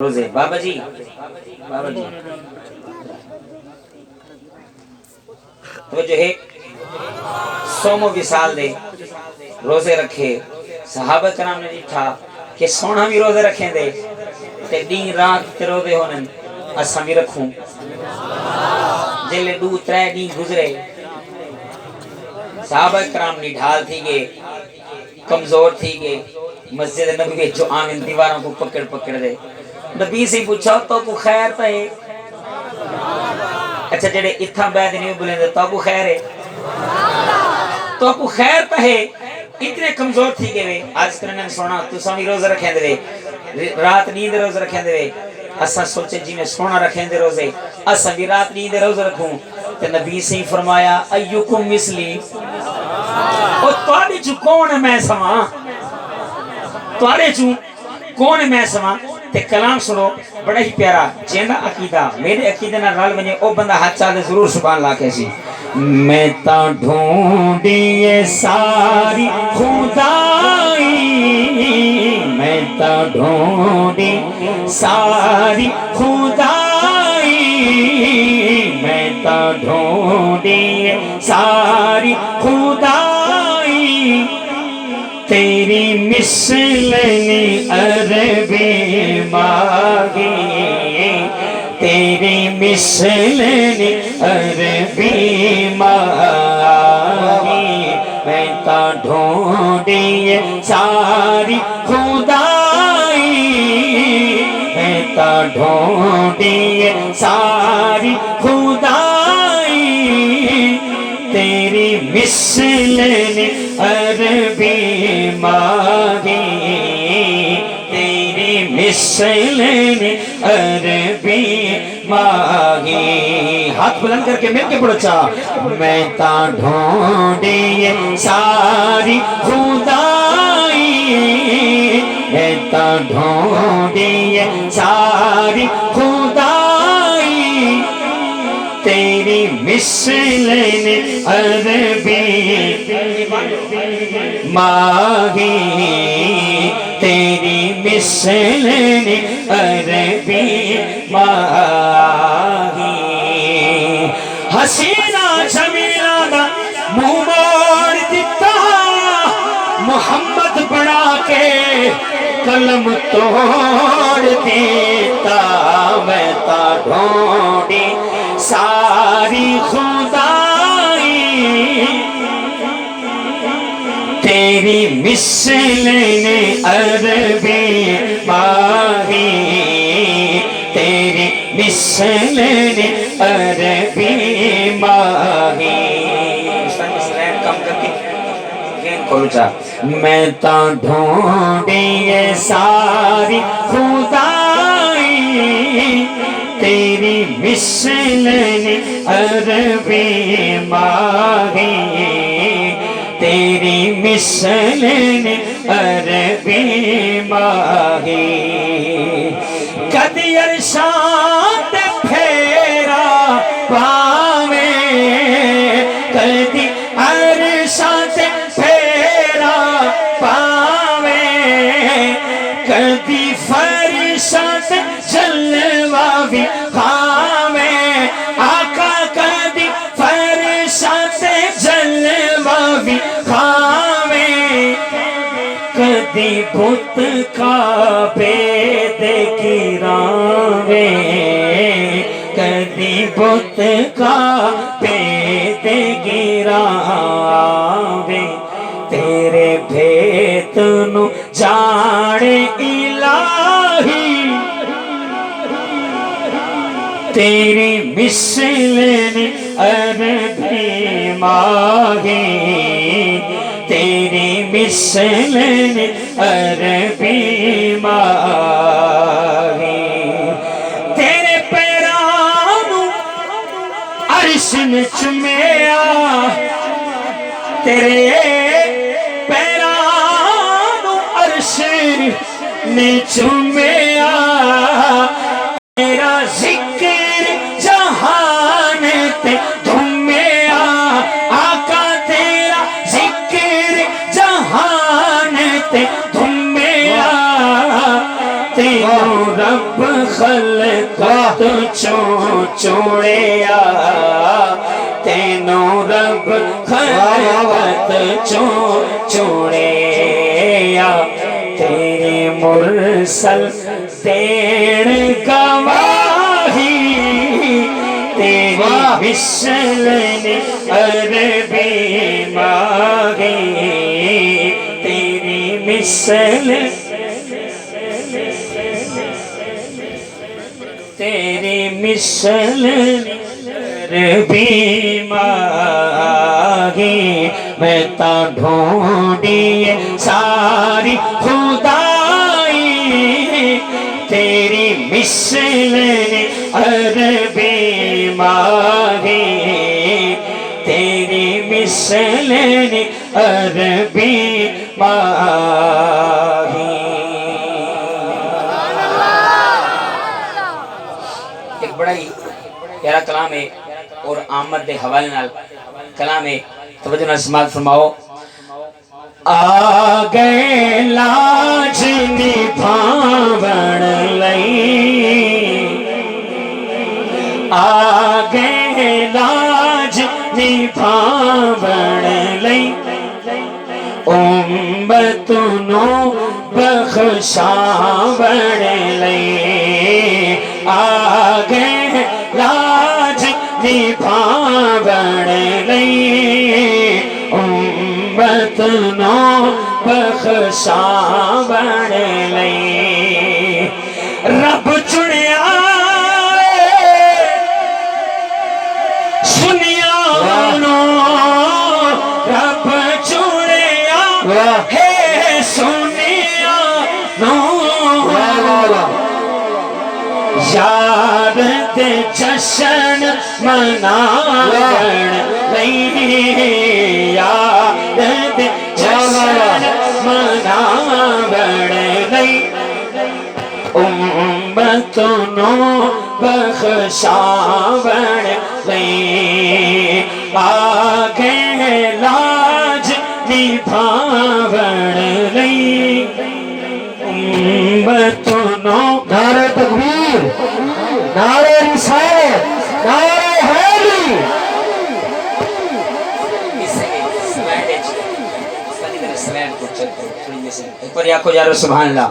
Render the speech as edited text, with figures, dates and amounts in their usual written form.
روزے بابا جی تو جو ہے سومو وصال دے روزے رکھے صحابہ کرام نے ڈٹھا کہ سونا بھی روزے رکھیں دے تے دین رات تے روزے ہونن اساں بھی رکھوں جلے 2-3 دن گزرے صحابہ کرام نڈھال تھی گئے کمزور تھی گئے مسجد نبوی جو آمن دیواروں کو پکڑ دے نبی سے پوچھا تو کو خیر تا ہے اچھا جڑے اتھا بیعد نہیں بولیں دے تو کو خیر ہے تو کو خیر تا ہے اتنے کمزور تھی گئے آج کرنے سونا تو سامی روز رکھیں دے رات نیند روز رکھیں دے اسا سوچے جی میں سونا رکھیں دے روزے اسا بھی رات نیند روز رکھوں تو نبی سے فرمایا ایوکم مثلی اور توڑے چو کون میں سما توڑے چو کون میں سما تے کلام سنو بڑا ہی پیارا جیندہ عقیدہ میرے عقیدہ نہ رال بنے او بندہ ہاتھ چاہتے ضرور سبحان اللہ کیسی میں تا ڈھونڈیے ساری خدائی میں تا ڈھونڈی ساری خدائی میں تا ڈھونڈیے ساری خدائی تیری مثل نی عربی مانگی تیری مثل نی عربی مانگی میں تا ڈھونڈیے ساری خدائی میں تا ڈھونڈیے ساری خدائی تیری مثل نی عربی مانگی تیری مثل نی عربی مانگی ہاتھ بلند کر کے مل کے پڑھو چاہ میں تا ڈھونڈیے ساری خدائی میں تا ڈھونڈیے ساری خدائی تیری مثل نی عربی مانگی تیری مثل نی عربی مانگی حسینہ جمیلہ دا منہ موڑ دیتا محمد بڑھا کے قلم توڑ دیتا میں تا ڈھونڈی ساری خدائی تیری مثل نی عربی مانگی تیری مثل نی عربی مانگی کم کر کے کھولو چاہ میں تا ڈھونڈیے ساری خدائی تیری مثل نی عربی مانگی تیری مثل نی عربی مانگی کدی ارشاد پھیرا پاوے کدی ارشاد پھیرا پاوے کدی فرشاد جلوہ بھی خاوے آقا کدی فرشاد جلوہ بھی خاوے کدی بت کعبے دے گراوے کدی بت کعبے دے گراوے تیرے بھیت نو جانے الہی تیری مثل نی عربی مانگی تیری مثل نی عربی مانگی تیرے پیرانو عرش نے چومیا تیرے پیرانو عرش نے چومیا تیرا ذکر جہان تے دھومیا آقا تیرا ذکر جہان تے دھومیا تیرا رب خلقت چوں چوڑیا تینوں رب خلقت چوں چوڑیا تیرے مرسل دین گواہی تیری مثل نے عربی مانگی تیری مثل تیری مثل عربی مانگی میں تا ڈھونڈی ساری خدائی تیری مثل عربی مانگی تیری مثل عربی مانگی۔ ایک بڑا ہی پیارا کلام ہے اور آمد دے حوالے نال کلام ہے، توجہ نال سماعت فرماؤ۔ آ گئے لاج نبھاون لئی آ گئے لاج نبھاون لئی امت نو بخشاون لئی آ گئے لاج نبھاون لئی امت نو بخشاون لئی رب چنیا سنیا نو رب چنیا ہے سنیا نو یار دے جشن مناون لئی یار دے جشن مناون لئی امت نو بخشاون لئی آ گئے لاج نبھاون لئی امت نو۔ نعرہ تکبیر، نعرہ رسالت، نعرہ حیدری۔ ایک بار آکھو یا رب سبحان اللہ۔